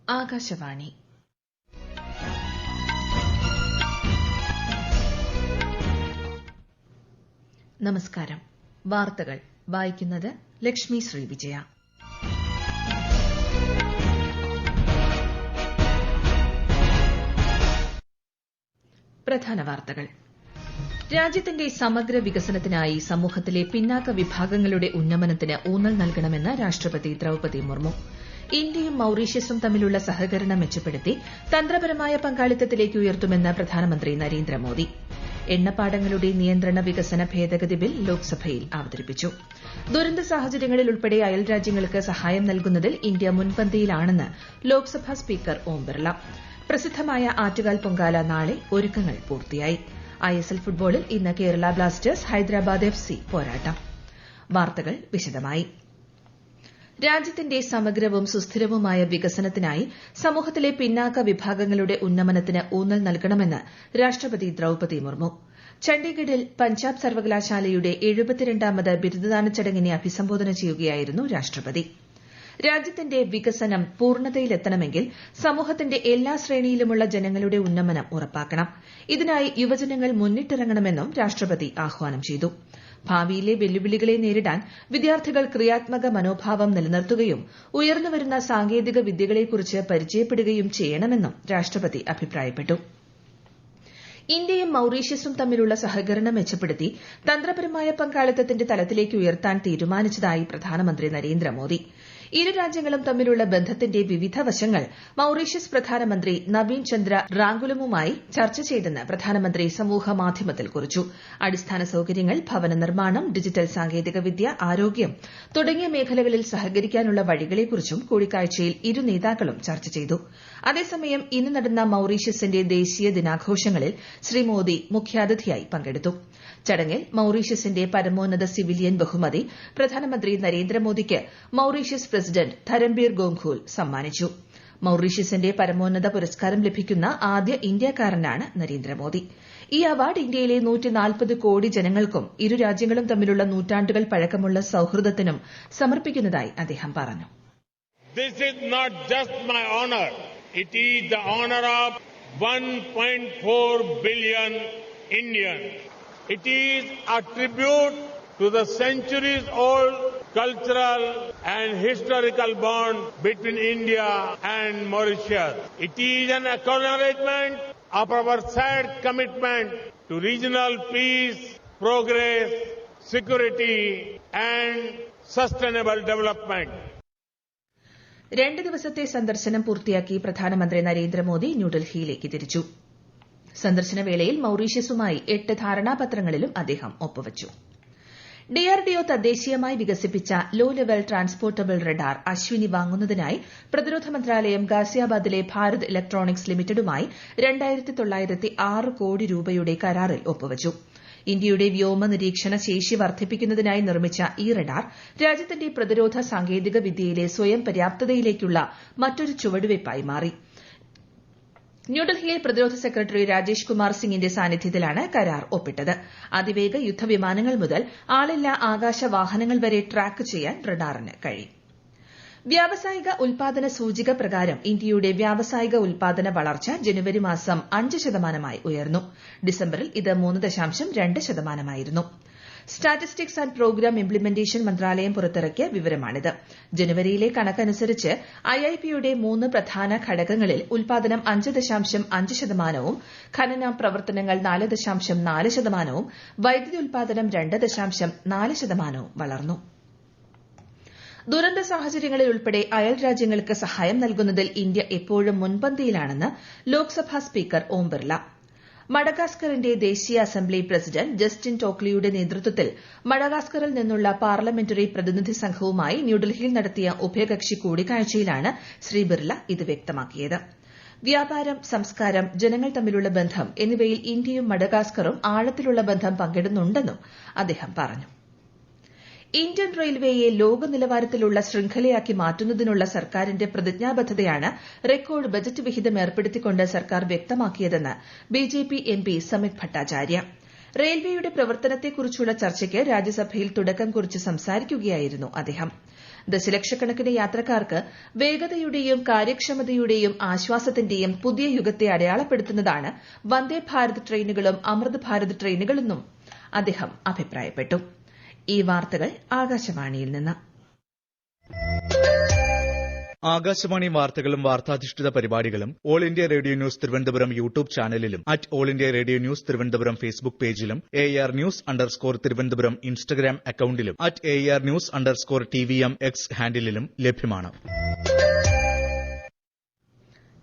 ആകാശവാണി. നമസ്കാരം. വാർത്തകൾ വായിക്കുന്നത് ലക്ഷ്മി ശ്രീ വിജയ. പ്രധാന വാർത്തകൾ. രാജ്യത്തിന്റെ സമഗ്ര വികസനത്തിനായി സമൂഹത്തിലെ പിന്നാക്ക വിഭാഗങ്ങളുടെ ഉന്നമനത്തിന് ഊന്നൽ നൽകണമെന്ന് രാഷ്ട്രപതി ദ്രൌപദി മുർമു. ഇന്ത്യയും മൌറീഷ്യസും തമ്മിലുള്ള സഹകരണം മെച്ചപ്പെടുത്തി തന്ത്രപരമായ പങ്കാളിത്തത്തിലേക്ക് ഉയർത്തുമെന്ന് പ്രധാനമന്ത്രി നരേന്ദ്രമോദി. എണ്ണപ്പാടങ്ങളുടെ നിയന്ത്രണ വികസന ഭേദഗതി ബിൽ ലോക്സഭയിൽ അവതരിപ്പിച്ചു. ദുരന്ത സാഹചര്യങ്ങളിൽ ഉൾപ്പെടെ അയൽരാജ്യങ്ങൾക്ക് സഹായം നൽകുന്നതിൽ ഇന്ത്യ മുൻപന്തിയിലാണെന്ന് ലോക്സഭാ സ്പീക്കർ ഓം ബിർള. പ്രസിദ്ധമായ ആറ്റുകാൽ പൊങ്കാല നാളെ, ഒരുക്കങ്ങൾ പൂർത്തിയായി. ഐഎസ്എൽ ഫുട്ബോളിൽ ഇന്ന് കേരള ബ്ലാസ്റ്റേഴ്സ് ഹൈദരാബാദ് FC പോരാട്ടം. വാർത്തകൾ വിശദമായി. രാജ്യത്തിന്റെ സമഗ്രവും സുസ്ഥിരവുമായ വികസനത്തിനായി സമൂഹത്തിലെ പിന്നാക്ക വിഭാഗങ്ങളുടെ ഉന്നമനത്തിന് ഊന്നൽ നൽകണമെന്ന് രാഷ്ട്രപതി ദ്രൌപദി മുർമു. ചണ്ഡീഗഡിൽ പഞ്ചാബ് സർവകലാശാലയുടെ 72ാമത് ബിരുദദാന ചടങ്ങിനെ അഭിസംബോധന ചെയ്യുകയായിരുന്നു രാഷ്ട്രപതി. രാജ്യത്തിന്റെ വികസനം പൂർണ്ണതയിലെത്തണമെങ്കിൽ സമൂഹത്തിന്റെ എല്ലാ ശ്രേണിയിലുമുള്ള ജനങ്ങളുടെ ഉന്നമനം ഉറപ്പാക്കണം. ഇതിനായി യുവജനങ്ങൾ മുന്നിട്ടിറങ്ങണമെന്നും രാഷ്ട്രപതി ആഹ്വാനം ചെയ്തു. ഭാവിയിലെ വെല്ലുവിളികളെ നേരിടാൻ വിദ്യാർത്ഥികൾ ക്രിയാത്മക മനോഭാവം നിലനിർത്തുകയും ഉയർന്നുവരുന്ന സാങ്കേതിക വിദ്യകളെക്കുറിച്ച് പരിചയപ്പെടുകയും ചെയ്യണമെന്നും രാഷ്ട്രപതി അഭിപ്രായപ്പെട്ടു. ഇന്ത്യയും മൌറീഷ്യസും തമ്മിലുള്ള സഹകരണം മെച്ചപ്പെടുത്തി തന്ത്രപരമായ പങ്കാളിത്തത്തിന്റെ തലത്തിലേക്ക് ഉയർത്താൻ തീരുമാനിച്ചതായി പ്രധാനമന്ത്രി നരേന്ദ്രമോദി. ഇരു രാജ്യങ്ങളും തമ്മിലുള്ള ബന്ധത്തിന്റെ വിവിധ വശങ്ങൾ മൌറീഷ്യസ് പ്രധാനമന്ത്രി നവീൻ ചന്ദ്ര റാങ്കുലമുമായി ചർച്ച ചെയ്തെന്ന് പ്രധാനമന്ത്രി സമൂഹമാധ്യമത്തിൽ കുറിച്ചു. അടിസ്ഥാന സൌകര്യങ്ങൾ, ഭവന നിർമ്മാണം, ഡിജിറ്റൽ സാങ്കേതികവിദ്യ, ആരോഗ്യം തുടങ്ങിയ മേഖലകളിൽ സഹകരിക്കാനുള്ള വഴികളെക്കുറിച്ചും കൂടിക്കാഴ്ചയിൽ ഇരു നേതാക്കളും ചർച്ച ചെയ്തു. അതേസമയം ഇന്ന് നടന്ന മൌറീഷ്യസിന്റെ ദേശീയ ദിനാഘോഷങ്ങളിൽ ശ്രീ മോദി മുഖ്യാതിഥിയായി പങ്കെടുത്തു. ചടങ്ങിൽ മൌറീഷ്യസിന്റെ പരമോന്നത സിവിലിയൻ ബഹുമതി പ്രധാനമന്ത്രി നരേന്ദ്രമോദിക്ക് മൌറീഷ്യസ് പ്രസിഡന്റ് ധരംബീർ ഗോങ്ഖൂൽ സമ്മാനിച്ചു. മൌറീഷ്യസിന്റെ പരമോന്നത പുരസ്കാരം ലഭിക്കുന്ന ആദ്യ ഇന്ത്യക്കാരനാണ് നരേന്ദ്രമോദി. ഈ അവാർഡ് ഇന്ത്യയിലെ 140 കോടി ജനങ്ങൾക്കും ഇരു രാജ്യങ്ങളും തമ്മിലുള്ള നൂറ്റാണ്ടുകൾ പഴക്കമുള്ള സൌഹൃദത്തിനും സമർപ്പിക്കുന്നതായി അദ്ദേഹം പറഞ്ഞു. This is not just my honor. It is the honor of 1.4 billion Indians. It is a tribute to the centuries-old cultural and historical bond between India and Mauritius. It is an acknowledgement of our shared commitment to regional peace, progress, security and sustainable development. 2 ദിവസത്തെ സന്ദർശനം പൂർത്തിയാക്കി പ്രധാനമന്ത്രി നരേന്ദ്രമോദി ന്യൂഡൽഹിയിലേക്ക് തിരിച്ചു. സന്ദർശന വേളയിൽ മൌറീഷ്യസുമായി 8 ധാരണാപത്രങ്ങളിലും അദ്ദേഹം ഒപ്പുവച്ചു. DRDO തദ്ദേശീയമായി വികസിപ്പിച്ച low level transportable radar Ashwini വാങ്ങുന്നതിനായി പ്രതിരോധ മന്ത്രാലയം ഗാസിയാബാദിലെ ഭാരത് ഇലക്ട്രോണിക്സ് ലിമിറ്റഡുമായി 2906 കോടി രൂപയുടെ കരാറിൽ ഒപ്പുവച്ചു. ഇന്ത്യയുടെ വ്യോമ നിരീക്ഷണ ശേഷി വർദ്ധിപ്പിക്കുന്നതിനായി നിർമ്മിച്ച ഈ റഡാർ രാജ്യത്തിന്റെ പ്രതിരോധ സാങ്കേതിക വിദ്യയിലെ സ്വയം പര്യാപ്തതയിലേക്കുള്ള മറ്റൊരു ചുവടുവയ്പായി മാറി. ന്യൂഡൽഹിയിൽ പ്രതിരോധ സെക്രട്ടറി രാജേഷ് കുമാർ സിംഗിന്റെ സാന്നിധ്യത്തിലാണ് കരാർ ഒപ്പിട്ടത്. അതിവേഗ യുദ്ധവിമാനങ്ങൾ മുതൽ ആളില്ലാ ആകാശ വാഹനങ്ങൾ വരെ ട്രാക്ക് ചെയ്യാൻ റഡാറിന് കഴിയും. വ്യാവസായിക ഉൽപാദന സൂചിക പ്രകാരം ഇന്ത്യയുടെ വ്യാവസായിക ഉൽപാദന വളർച്ച ജനുവരി മാസം 5% ഉയർന്നു. ഡിസംബറിൽ ഇത് 3.2%. സ്റ്റാറ്റിസ്റ്റിക്സ് ആന്റ് പ്രോഗ്രാം ഇംപ്ലിമെന്റേഷൻ മന്ത്രാലയം പുറത്തിറക്കിയ വിവരമാണിത്. ജനുവരിയിലെ കണക്കനുസരിച്ച് IIPയുടെ 3 പ്രധാന ഘടകങ്ങളിൽ ഉൽപാദനം 5.5%, ഖനന പ്രവർത്തനങ്ങൾ 4.4%, വൈദ്യുതി ഉൽപാദനം 2.4% വളർന്നു. ദുരന്ത സാഹചര്യങ്ങളിൽ ഉൾപ്പെടെ അയൽ രാജ്യങ്ങൾക്ക് സഹായം നൽകുന്നതിൽ ഇന്ത്യ എപ്പോഴും മുൻപന്തിയിലാണെന്ന് ലോക്സഭാ സ്പീക്കർ ഓം ബിർള. മഡഗാസ്കറിന്റെ ദേശീയ അസംബ്ലി പ്രസിഡന്റ് ജസ്റ്റിൻ ടോക്ലിയുടെ നേതൃത്വത്തിൽ മഡഗാസ്കറിൽ നിന്നുള്ള പാർലമെന്ററി പ്രതിനിധി സംഘവുമായി ന്യൂഡൽഹിയിൽ നടത്തിയ ഉഭയകക്ഷി കൂടിക്കാഴ്ചയിലാണ് ശ്രീ ബിർള ഇത് വ്യക്തമാക്കിയത്. വ്യാപാരം, സംസ്കാരം, ജനങ്ങൾ തമ്മിലുള്ള ബന്ധം എന്നിവയിൽ ഇന്ത്യയും മഡഗാസ്കറും ആഴത്തിലുള്ള ബന്ധം പങ്കിടുന്നുണ്ടെന്നും അദ്ദേഹം പറഞ്ഞു. ഇന്ത്യൻ റെയിൽവേയെ ലോക നിലവാരത്തിലുള്ള ശൃംഖലയാക്കി മാറ്റുന്നതിനുള്ള സർക്കാരിന്റെ പ്രതിജ്ഞാബദ്ധതയാണ് റെക്കോർഡ് ബജറ്റ് വിഹിതം ഏർപ്പെടുത്തിക്കൊണ്ട് സർക്കാർ വ്യക്തമാക്കിയതെന്ന് BJP MP സമിത് ഭട്ടാചാര്യ. റെയിൽവേയുടെ പ്രവർത്തനത്തെക്കുറിച്ചുള്ള ചർച്ചയ്ക്ക് രാജ്യസഭയിൽ തുടക്കം കുറിച്ച് സംസാരിക്കുകയായിരുന്നു അദ്ദേഹം. ദശലക്ഷക്കണക്കിന് യാത്രക്കാർക്ക് വേഗതയുടെയും കാര്യക്ഷമതയുടെയും ആശ്വാസത്തിന്റെയും പുതിയ യുഗത്തെ അടയാളപ്പെടുത്തുന്നതാണ് വന്ദേ ഭാരത് ട്രെയിനുകളും അമൃത് ഭാരത് ട്രെയിനുകളെന്നും അദ്ദേഹം അഭിപ്രായപ്പെട്ടു. ഈ വാർത്തകൾ ആകാശവാണിയിൽ നിന്ന്. ആകാശവാണി വാർത്തകളും വാർത്താധിഷ്ഠിത പരിപാടികളും all India radio news Thiruvananthapuram YouTube ചാനലിലും all India radio news Thiruvananthapuram Facebook പേജിലും AR News_ തിരുവനന്തപുരം ഇൻസ്റ്റഗ്രാം അക്കൌണ്ടിലും AR News_TVM X ഹാൻഡിലും ലഭ്യമാണ്.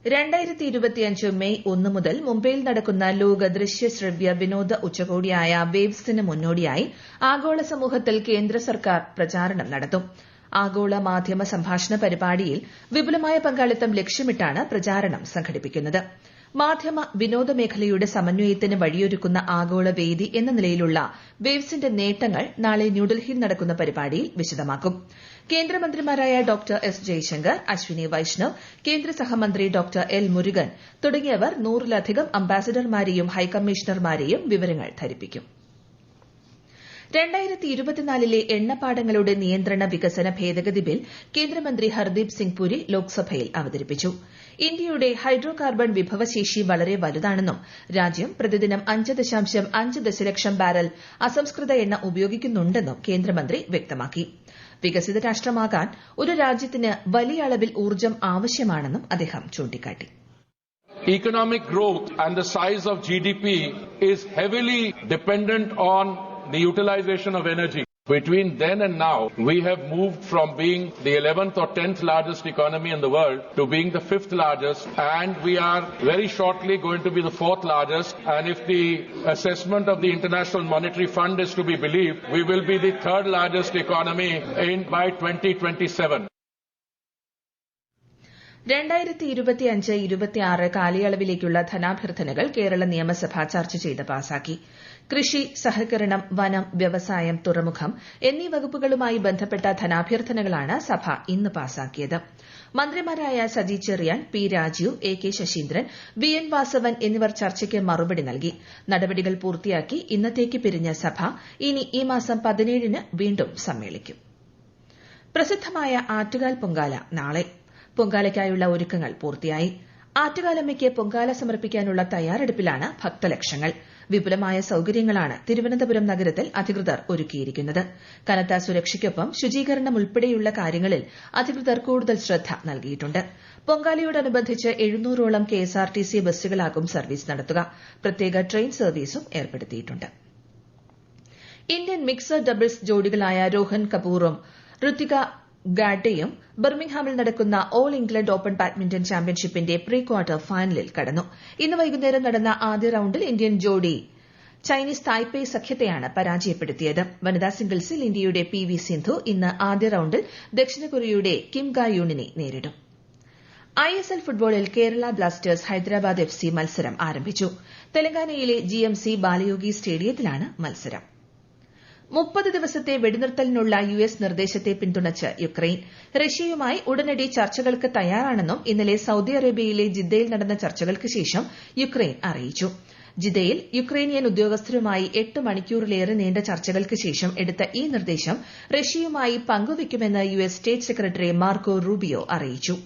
2025 മെയ് 1 മുതൽ മുംബൈയിൽ നടക്കുന്ന ലോക ദൃശ്യ ശ്രവ്യ വിനോദ ഉച്ചകോടിയായ വേവ്സിന് മുന്നോടിയായി ആഗോള സമൂഹത്തിൽ കേന്ദ്ര സർക്കാർ പ്രചാരണം നടത്തും. ആഗോള മാധ്യമ സംഭാഷണ പരിപാടിയിൽ വിപുലമായ പങ്കാളിത്തം ലക്ഷ്യമിട്ടാണ് പ്രചാരണം സംഘടിപ്പിക്കുന്നത്. മാധ്യമ വിനോദ മേഖലയുടെ സമന്വയത്തിന് വഴിയൊരുക്കുന്ന ആഗോള വേദി എന്ന നിലയിലുള്ള വേവ്സിന്റെ നേട്ടങ്ങൾ നാളെ ന്യൂഡൽഹിയിൽ നടക്കുന്ന പരിപാടിയിൽ വിശദമാക്കും. കേന്ദ്രമന്ത്രിമാരായ ഡോക്ടർ എസ് ജയശങ്കർ, അശ്വിനി വൈഷ്ണവ്, കേന്ദ്ര സഹമന്ത്രി ഡോക്ടർ എൽ മുരുകൻ തുടങ്ങിയവർ 100-ലധികം അംബാസഡർമാരെയും ഹൈക്കമ്മീഷണർമാരെയും വിവരങ്ങൾ ധരിപ്പിക്കും. 2024 എണ്ണപ്പാടങ്ങളുടെ നിയന്ത്രണ വികസന ഭേദഗതി ബിൽ കേന്ദ്രമന്ത്രി ഹർദീപ് സിംഗ് പുരി ലോക്സഭയിൽ അവതരിപ്പിച്ചു. ഇന്ത്യയുടെ ഹൈഡ്രോ കാർബൺ വിഭവശേഷി വളരെ വലുതാണെന്നും രാജ്യം പ്രതിദിനം 5.5 ദശലക്ഷം ബാരൽ അസംസ്കൃത എണ്ണ ഉപയോഗിക്കുന്നുണ്ടെന്നും കേന്ദ്രമന്ത്രി വ്യക്തമാക്കി. വികസിത രാഷ്ട്രമാകാൻ ഒരു രാജ്യത്തിന് വലിയ അളവിൽ ഊർജ്ജം ആവശ്യമാണെന്നും അദ്ദേഹം ചൂണ്ടിക്കാട്ടി. Economic growth and the size of GDP is heavily dependent on the utilization of energy. Between then and now, we have moved from being the 11th or 10th largest economy in the world to being the 5th largest, and we are very shortly going to be the 4th largest, and if the assessment of the International Monetary Fund is to be believed, we will be the 3rd largest economy by 2027. 2025-26 കാലയളവിലേക്കുള്ള ധനാഭ്യർത്ഥനകൾ Kerala നിയമസഭ ചർച്ച ചെയ്ത് പാസാക്കി. കൃഷി, സഹകരണം, വനം, വ്യവസായം, തുറമുഖം എന്നീ വകുപ്പുകളുമായി ബന്ധപ്പെട്ട ധനാഭ്യർത്ഥനകളാണ് സഭ ഇന്ന് പാസാക്കിയത്. മന്ത്രിമാരായ Saji Cherian, P Rajeev, AK Saseendran, VN Vasavan എന്നിവർ ചർച്ചയ്ക്ക് മറുപടി നൽകി. നടപടികൾ പൂർത്തിയാക്കി ഇന്നത്തേക്ക് പിരിഞ്ഞ സഭ ഇനി ഈ മാസം 17-ന് വീണ്ടും സമ്മേളിക്കും. പ്രസിദ്ധമായ ആറ്റുകാൽ പൊങ്കാല നാളെ. പൊങ്കാലയ്ക്കായുള്ള ഒരുക്കങ്ങൾ പൂർത്തിയായി. ആറ്റുകാലമ്മയ്ക്ക് പൊങ്കാല സമർപ്പിക്കാനുള്ള തയ്യാറെടുപ്പിലാണ് ഭക്തലക്ഷങ്ങൾ. വിപുലമായ സൌകര്യങ്ങളാണ് തിരുവനന്തപുരം നഗരത്തിൽ അധികൃതർ ഒരുക്കിയിരിക്കുന്നത്. കനത്ത സുരക്ഷയ്ക്കൊപ്പം ശുചീകരണം ഉൾപ്പെടെയുള്ള കാര്യങ്ങളിൽ അധികൃതർ കൂടുതൽ ശ്രദ്ധ നൽകിയിട്ടുണ്ട്. പൊങ്കാലയോടനുബന്ധിച്ച് 700ഓളം KSRTC ബസ്സുകളാകും സർവീസ് നടത്തുക. പ്രത്യേക ട്രെയിൻ സർവീസും ഏർപ്പെടുത്തിയിട്ടുണ്ട്. ഇന്ത്യൻ മിക്സഡ് ഡബിൾസ് ജോഡികളായ രോഹൻ കപൂറും ഋത്തിക ഗാഡ്ഡയും ബർമിംഗ്ഹാമിൽ നടക്കുന്ന ഓൾ ഇംഗ്ലണ്ട് ഓപ്പൺ ബാഡ്മിന്റൺ ചാമ്പ്യൻഷിപ്പിന്റെ പ്രീ ക്വാർട്ടർ ഫൈനലിൽ കടന്നു. ഇന്ന് വൈകുന്നേരം നടന്ന ആദ്യ റൌണ്ടിൽ ഇന്ത്യൻ ജോഡി ചൈനീസ് തായ്പേയ് സഖ്യത്തെയാണ് പരാജയപ്പെടുത്തിയത്. വനിതാ സിംഗിൾസിൽ ഇന്ത്യയുടെ PV സിന്ധു ഇന്ന് ആദ്യ റൌണ്ടിൽ ദക്ഷിണ കൊറിയയുടെ കിം ഗാ യൂണിനെ നേരിടും. ISL ഫുട്ബോളിൽ കേരള ബ്ലാസ്റ്റേഴ്സ് ഹൈദരാബാദ് FC മത്സരം ആരംഭിച്ചു. തെലങ്കാനയിലെ GMC ബാലയോഗി സ്റ്റേഡിയത്തിലാണ് മത്സരം. 30 ദിവസത്തെ വെടിനിർത്തലിനുള്ള US നിർദ്ദേശത്തെ പിന്തുണച്ച് യുക്രൈൻ. റഷ്യയുമായി ഉടനടി ചർച്ചകൾക്ക് തയ്യാറാണെന്നും ഇന്നലെ സൌദി അറേബ്യയിലെ ജിദ്ദയിൽ നടന്ന ചർച്ചകൾക്ക് ശേഷം യുക്രൈൻ അറിയിച്ചു. ജിദ്ദയിൽ യുക്രൈനിയൻ ഉദ്യോഗസ്ഥരുമായി 8 മണിക്കൂറിലേറെ നീണ്ട ചർച്ചകൾക്ക് ശേഷം എടുത്ത ഈ നിർദ്ദേശം റഷ്യയുമായി പങ്കുവയ്ക്കുമെന്ന് US state secretary Marco Rubio അറിയിച്ചു.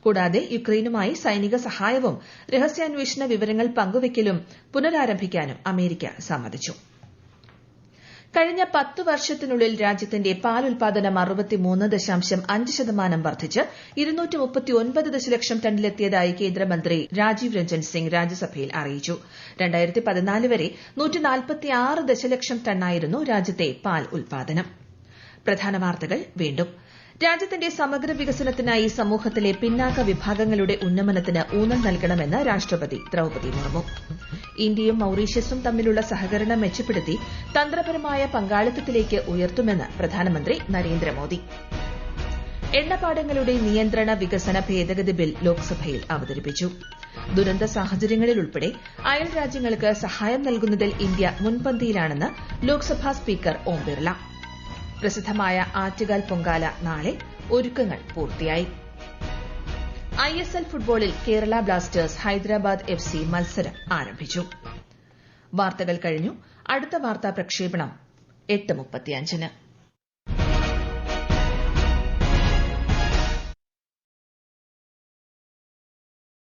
കൂടാതെ യുക്രൈനുമായി സൈനിക സഹായവും രഹസ്യാന്വേഷണ വിവരങ്ങൾ പങ്കുവയ്ക്കലും പുനരാരംഭിക്കാനും അമേരിക്ക സമ്മതിച്ചു. കഴിഞ്ഞ 10 വർഷത്തിനുള്ളിൽ രാജ്യത്തിന്റെ പാൽ ഉൽപാദനം 63.5% വർദ്ധിച്ച് 239 ദശലക്ഷം ടണ്ണിലെത്തിയതായി കേന്ദ്രമന്ത്രി രാജീവ് രഞ്ജൻ സിംഗ് രാജ്യസഭയിൽ അറിയിച്ചു. 2014 വരെ 146 ദശലക്ഷം ടണ്ണായിരുന്നു രാജ്യത്തെ പാൽ ഉൽപാദനം. പ്രധാന വാർത്തകൾ വീണ്ടും. രാജ്യത്തിന്റെ സമഗ്ര വികസനത്തിനായി സമൂഹത്തിലെ പിന്നാക്ക വിഭാഗങ്ങളുടെ ഉന്നമനത്തിന് ഊന്നൽ നൽകണമെന്ന് രാഷ്ട്രപതി ദ്രൌപദി മുർമു. ഇന്ത്യയും മൌറീഷ്യസും തമ്മിലുള്ള സഹകരണം മെച്ചപ്പെടുത്തി തന്ത്രപരമായ പങ്കാളിത്തത്തിലേക്ക് ഉയർത്തുമെന്ന് പ്രധാനമന്ത്രി നരേന്ദ്രമോദി. എണ്ണപ്പാടങ്ങളുടെ നിയന്ത്രണ വികസന ഭേദഗതി ബിൽ ലോക്സഭയിൽ അവതരിപ്പിച്ചു. ദുരന്ത സാഹചര്യങ്ങളിൽ ഉൾപ്പെടെ അയൽ രാജ്യങ്ങൾക്ക് സഹായം നൽകുന്നതിൽ ഇന്ത്യ മുൻപന്തിയിലാണെന്ന് ലോക്സഭാ സ്പീക്കർ ഓം ബിർള. പ്രസിദ്ധമായ ആറ്റുകാൽ പൊങ്കാല നാളെ. ഒരുക്കങ്ങൾ പൂർത്തിയായി. ISL ഫുട്ബോളിൽ കേരള ബ്ലാസ്റ്റേഴ്സ് ഹൈദരാബാദ് FC മത്സരം ആരംഭിച്ചു. വാർത്തകൾ കഴിഞ്ഞു. അടുത്ത വാർത്താ പ്രക്ഷേപണം 8:35-ന്.